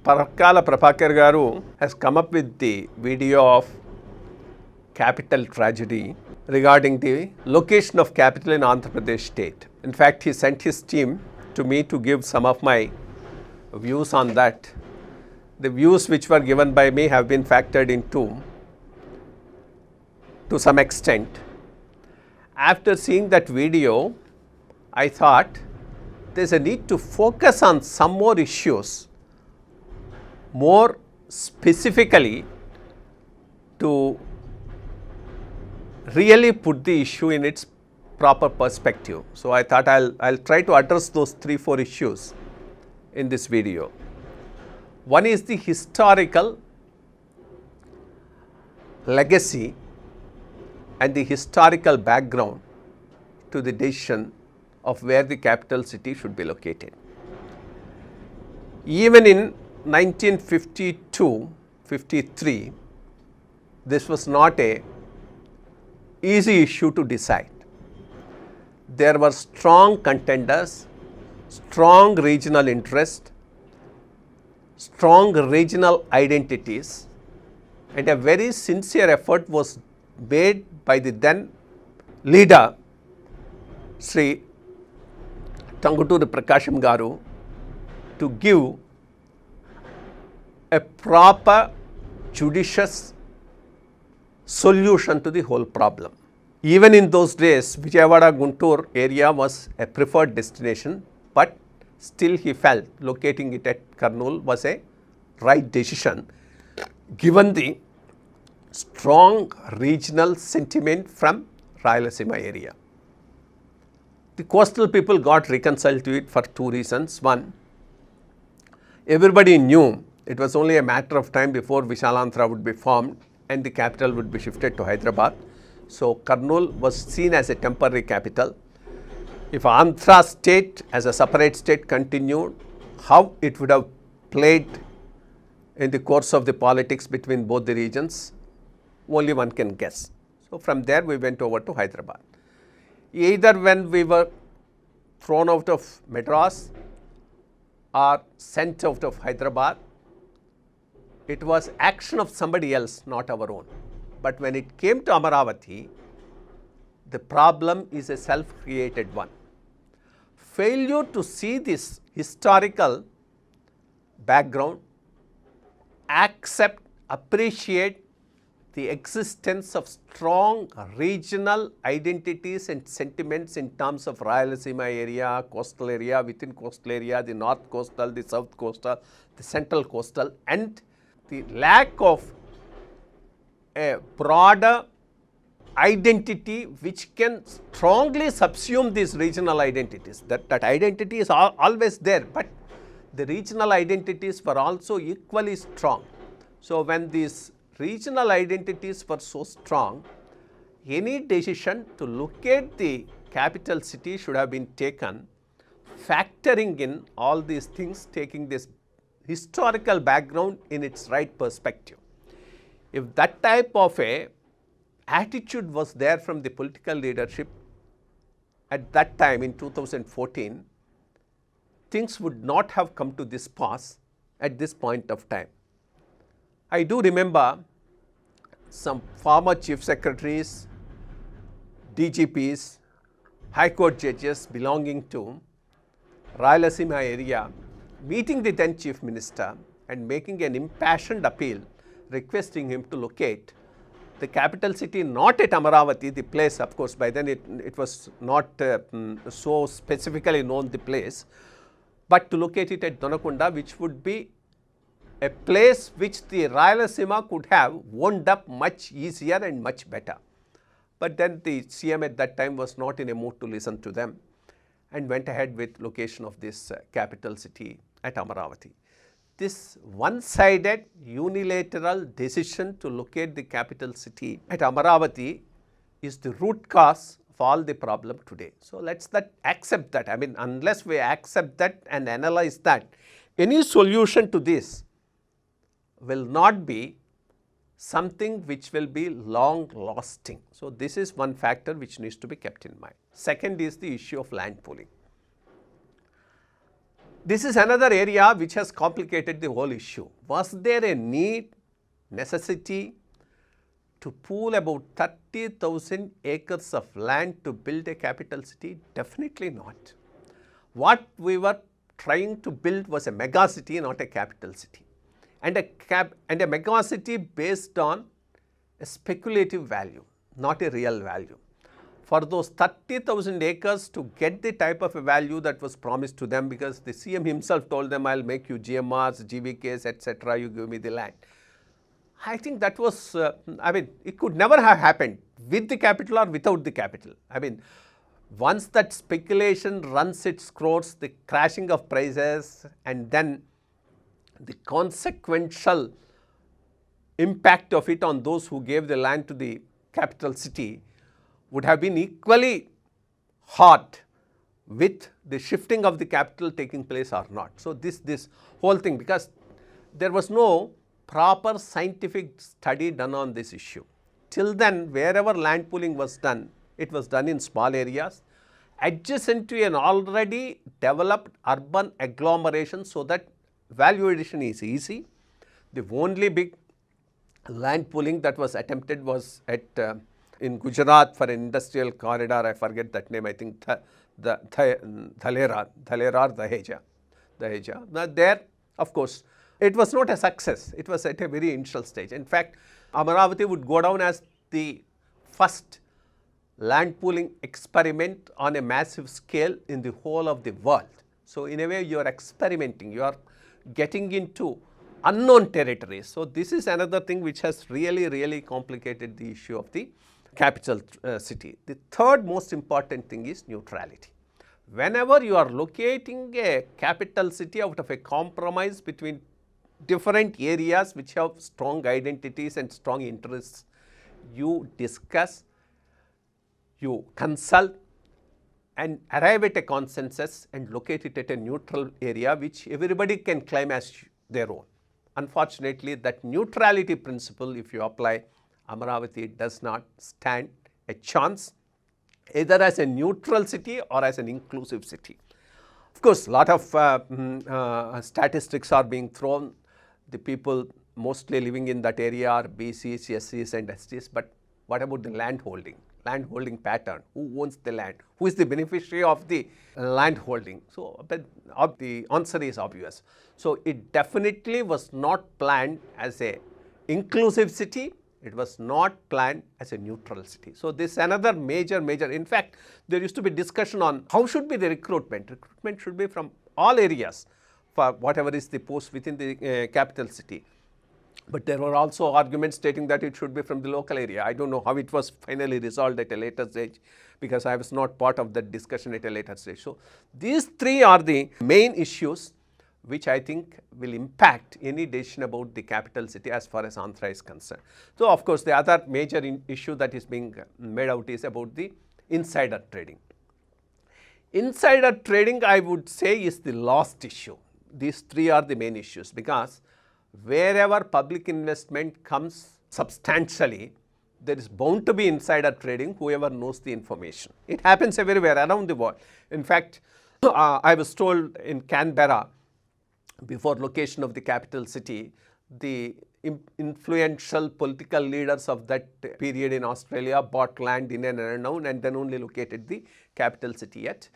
Parakala Prabhakar Garu has come up with the video of capital tragedy regarding the location of capital in Andhra Pradesh state. In fact, he sent his team to me to give some of my views on that. The views which were given by me have been factored into to some extent. After seeing that video, I thought there is a need to focus on some more issues, more specifically to really put the issue in its proper perspective. So, I thought I'll try to address those 3-4 issues in this video. One is the historical legacy and the historical background to the decision of where the capital city should be located. Even in 1952-53, this was not a easy issue to decide. There were strong contenders, strong regional interest, strong regional identities, and a very sincere effort was made by the then leader, Sri Tanguturi Prakasham Garu, to give a proper judicious solution to the whole problem. Even in those days, Vijayawada Guntur area was a preferred destination, but still he felt locating it at Kurnool was a right decision given the strong regional sentiment from Rayalaseema area. The coastal people got reconciled to it for 2 reasons. One, everybody knew it was only a matter of time before Vishalandhra would be formed and the capital would be shifted to Hyderabad. So, Kurnool was seen as a temporary capital. If Andhra state as a separate state continued, how it would have played in the course of the politics between both the regions, only one can guess. So, from there we went over to Hyderabad. Either when we were thrown out of Madras or sent out of Hyderabad, it was action of somebody else, not our own. But when it came to Amaravati, the problem is a self-created one. Failure to see this historical background, accept, appreciate the existence of strong regional identities and sentiments in terms of Rayalaseema area, coastal area, within coastal area, the north coastal, the south coastal, the central coastal, and the lack of a broader identity which can strongly subsume these regional identities. That identity is always there, but the regional identities were also equally strong. So, when these regional identities were so strong, any decision to locate the capital city should have been taken factoring in all these things, taking this historical background in its right perspective. If that type of a attitude was there from the political leadership at that time in 2014, things would not have come to this pass at this point of time. I do remember some former chief secretaries, DGPs, high court judges belonging to Rayalaseema area meeting the then chief minister and making an impassioned appeal requesting him to locate the capital city not at Amaravati, the place, of course by then it was not so specifically known the place, but to locate it at Donakunda, which would be a place which the Rayalaseema could have wound up much easier and much better. But then the CM at that time was not in a mood to listen to them and went ahead with location of this capital city at Amaravati. This one-sided unilateral decision to locate the capital city at Amaravati is the root cause of all the problem today. So, let us accept that. I mean, unless we accept that and analyze that, any solution to this will not be something which will be long lasting. So, this is one factor which needs to be kept in mind. Second is the issue of land pooling. This is another area which has complicated the whole issue. Was there a need, necessity to pool about 30,000 acres of land to build a capital city? Definitely not. What we were trying to build was a mega city, not a capital city, and a mega city based on a speculative value, not a real value. For those 30,000 acres to get the type of a value that was promised to them, because the CM himself told them, I'll make you GMRs, GVKs, etc., you give me the land. I think that was, it could never have happened with the capital or without the capital. Once that speculation runs its course, the crashing of prices and then the consequential impact of it on those who gave the land to the capital city would have been equally hard with the shifting of the capital taking place or not. So, this whole thing, because there was no proper scientific study done on this issue. Till then, wherever land pooling was done, it was done in small areas adjacent to an already developed urban agglomeration, so that value addition is easy. The only big land pooling that was attempted was at in Gujarat for an industrial corridor. I forget that name. I think Dhalera or Daheja. There, of course, it was not a success. It was at a very initial stage. In fact, Amaravati would go down as the first land pooling experiment on a massive scale in the whole of the world. So, in a way, you are experimenting, you are getting into unknown territories. So, this is another thing which has really complicated the issue of the capital city. The third most important thing is neutrality. Whenever you are locating a capital city out of a compromise between different areas which have strong identities and strong interests, you discuss, you consult and arrive at a consensus and locate it at a neutral area which everybody can claim as their own. Unfortunately, that neutrality principle, if you apply, Amaravati does not stand a chance either as a neutral city or as an inclusive city. Of course, a lot of statistics are being thrown. The people mostly living in that area are BCs, SCs and STs, but what about the land holding pattern? Who owns the land? Who is the beneficiary of the land holding? So, the answer is obvious. So, it definitely was not planned as a inclusive city. It was not planned as a neutral city. So, this is another major, in fact, there used to be discussion on how should be the recruitment. Recruitment should be from all areas for whatever is the post within the capital city. But there were also arguments stating that it should be from the local area. I don't know how it was finally resolved at a later stage, because I was not part of that discussion at a later stage. So, these three are the main issues which I think will impact any decision about the capital city as far as Andhra is concerned. So, of course, the other major issue that is being made out is about the insider trading. Insider trading, I would say, is the last issue. These three are the main issues, because wherever public investment comes substantially, there is bound to be insider trading, whoever knows the information. It happens everywhere around the world. In fact, I was told in Canberra, before location of the capital city, the influential political leaders of that period in Australia bought land in an unknown and then only located the capital city at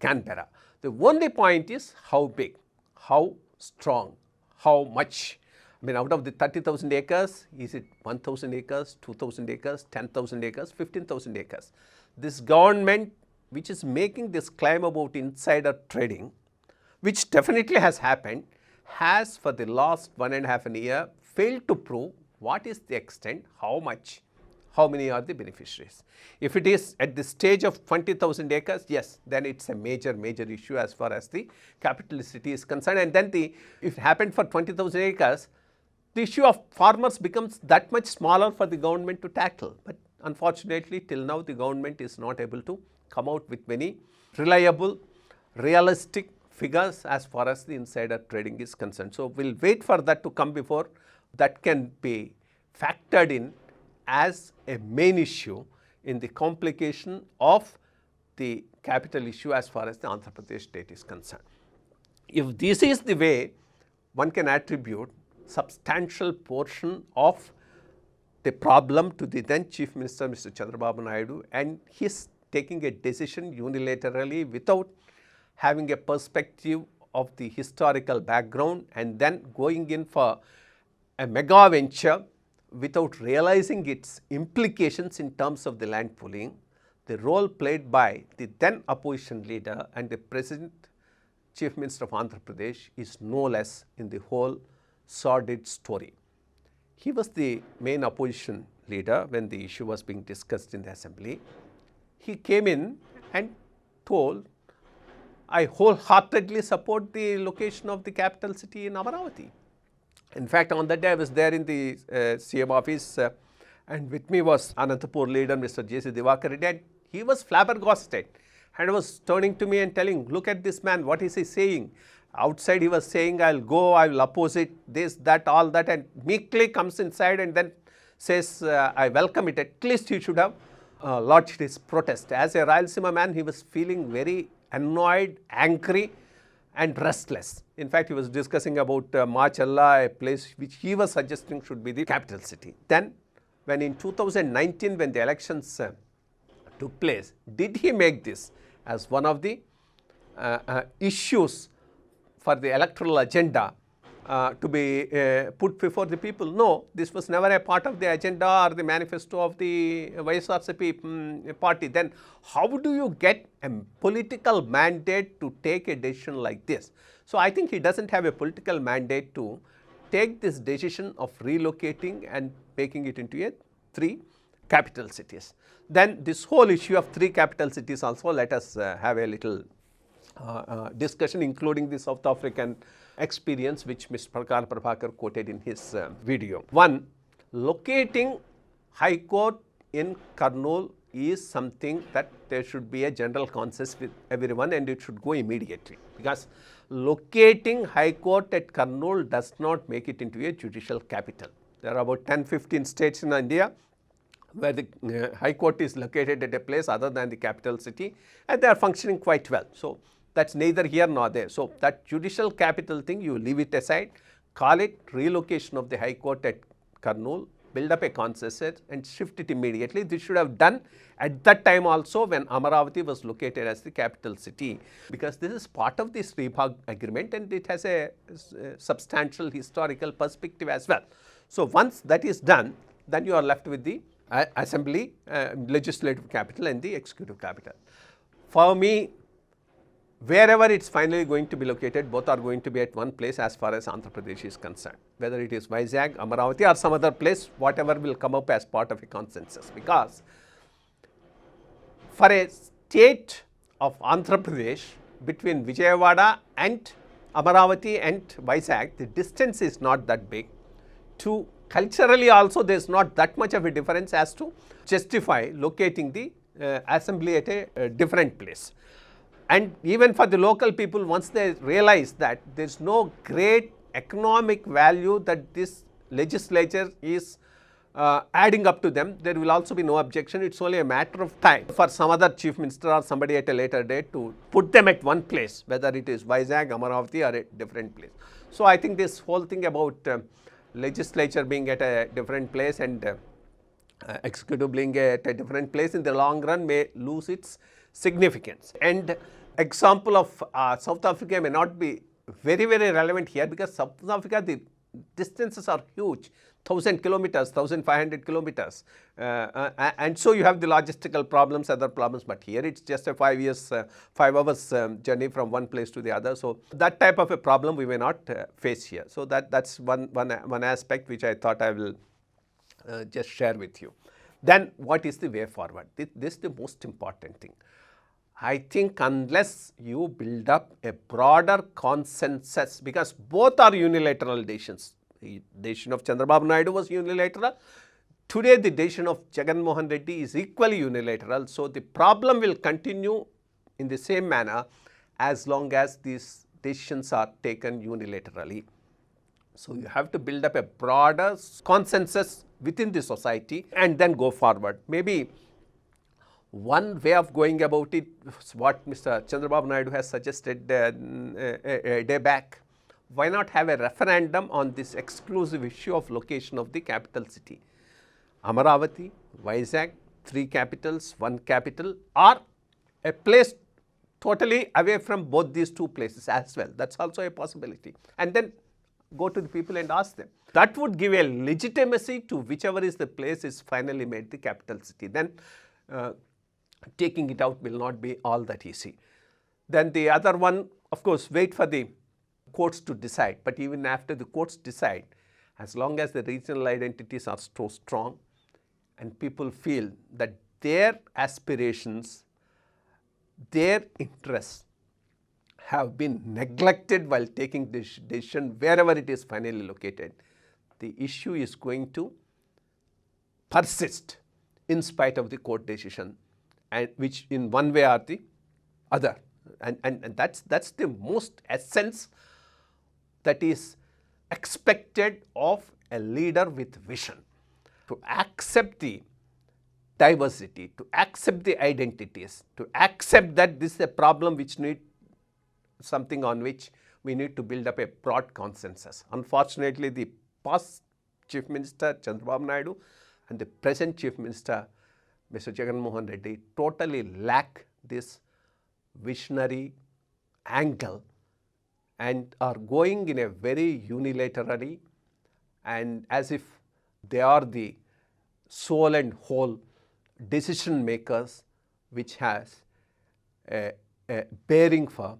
Canberra. The only point is how big, how strong, how much. Out of the 30,000 acres, is it 1,000 acres, 2,000 acres, 10,000 acres, 15,000 acres? This government, which is making this claim about insider trading, which definitely has happened, has for the last 1.5 years failed to prove what is the extent, how much, how many are the beneficiaries. If it is at the stage of 20,000 acres, yes, then it's a major issue as far as the capital city is concerned. And then if it happened for 20,000 acres, the issue of farmers becomes that much smaller for the government to tackle. But unfortunately, till now, the government is not able to come out with many reliable, realistic figures as far as the insider trading is concerned. So, we'll wait for that to come before that can be factored in as a main issue in the complication of the capital issue as far as the Andhra Pradesh state is concerned. if this is the way, one can attribute substantial portion of the problem to the then Chief Minister Mr. Chandrababu Naidu, and he's taking a decision unilaterally without having a perspective of the historical background and then going in for a mega venture without realizing its implications in terms of the land pooling. The role played by the then opposition leader and the present Chief Minister of Andhra Pradesh is no less in the whole sordid story. He was the main opposition leader when the issue was being discussed in the assembly. He came in and told, I wholeheartedly support the location of the capital city in Amaravati. In fact, on that day I was there in the CM office and with me was Anantapur leader Mr. J.C. Divakar Reddy, and he was flabbergasted and was turning to me and telling, look at this man, what is he saying? Outside he was saying, I'll go, I will oppose it, this, that, all that, and meekly comes inside and then says, I welcome it. At least he should have lodged his protest. As a Rayalaseema man, he was feeling very annoyed, angry and restless. In fact, he was discussing about Machalla, a place which he was suggesting should be the capital city. Then, when in 2019, when the elections took place, did he make this as one of the issues for the electoral agenda to be put before the people? No, this was never a part of the agenda or the manifesto of the YSRCP party. Then how do you get a political mandate to take a decision like this? So I think he doesn't have a political mandate to take this decision of relocating and making it into a 3 capital cities. Then this whole issue of 3 capital cities also, let us have a little discussion, including the South African experience which Mr. Prakar Prabhakar quoted in his video. One, locating High Court in Kurnool is something that there should be a general consensus with everyone and it should go immediately, because locating High Court at Kurnool does not make it into a judicial capital. There are about 10-15 states in India where the High Court is located at a place other than the capital city, and they are functioning quite well. So that's neither here nor there. So that judicial capital thing, you leave it aside, call it relocation of the High Court at Kurnool, build up a consensus and shift it immediately. This should have done at that time also when Amaravati was located as the capital city, because this is part of the Sribhag agreement and it has a substantial historical perspective as well. So once that is done, then you are left with the assembly, legislative capital and the executive capital. For me, wherever it's finally going to be located, both are going to be at one place as far as Andhra Pradesh is concerned. Whether it is Vizag, Amaravati or some other place, whatever will come up as part of a consensus. Because for a state of Andhra Pradesh, between Vijayawada and Amaravati and Vizag, the distance is not that big. To culturally also, there is not that much of a difference as to justify locating the assembly at a different place. And even for the local people, once they realize that there is no great economic value that this legislature is adding up to them, there will also be no objection. It's only a matter of time for some other chief minister or somebody at a later date to put them at one place, whether it is Vizag, Amaravati or a different place. So I think this whole thing about legislature being at a different place and executive being at a different place in the long run may lose its significance. And example of South Africa may not be very relevant here, because South Africa, the distances are huge, 1000 kilometers, 1500 kilometers, and so you have the logistical problems, other problems, but here it's just a 5 hours journey from one place to the other. So that type of a problem we may not face here. So that's one aspect which I thought I will just share with you. Then what is the way forward? This is the most important thing. I think unless you build up a broader consensus, because both are unilateral decisions. The decision of Chandrababu Naidu was unilateral. Today the decision of Jagan Mohan Reddy is equally unilateral. So the problem will continue in the same manner as long as these decisions are taken unilaterally. So you have to build up a broader consensus within the society and then go forward. Maybe one way of going about it, what Mr. Chandrababu Naidu has suggested a day back. Why not have a referendum on this exclusive issue of location of the capital city? Amaravati, Vizag, 3 capitals, 1 capital, or a place totally away from both these 2 places as well. That's also a possibility. And then go to the people and ask them. That would give a legitimacy to whichever is the place is finally made the capital city. Then taking it out will not be all that easy. Then the other one, of course, wait for the courts to decide. But even after the courts decide, as long as the regional identities are so strong and people feel that their aspirations, their interests have been neglected while taking this decision wherever it is finally located, the issue is going to persist in spite of the court decision, and which in one way or the other. And that's the most essence that is expected of a leader with vision, to accept the diversity, to accept the identities, to accept that this is a problem which needs something on which we need to build up a broad consensus. Unfortunately, the past Chief Minister Chandrababu Naidu and the present Chief Minister Mr. Jagan Reddy totally lack this visionary angle and are going in a very unilaterally and as if they are the sole and whole decision makers, which has a bearing for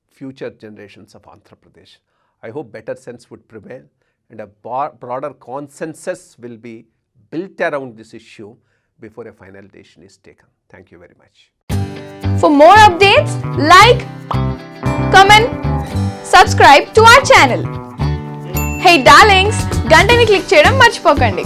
future generations of Andhra Pradesh. I hope better sense would prevail and a broader consensus will be built around this issue before a final decision is taken. Thank you very much. For more updates, like, comment, subscribe to our channel. Hey darlings, గంటని click చేయడం మర్చిపోకండి.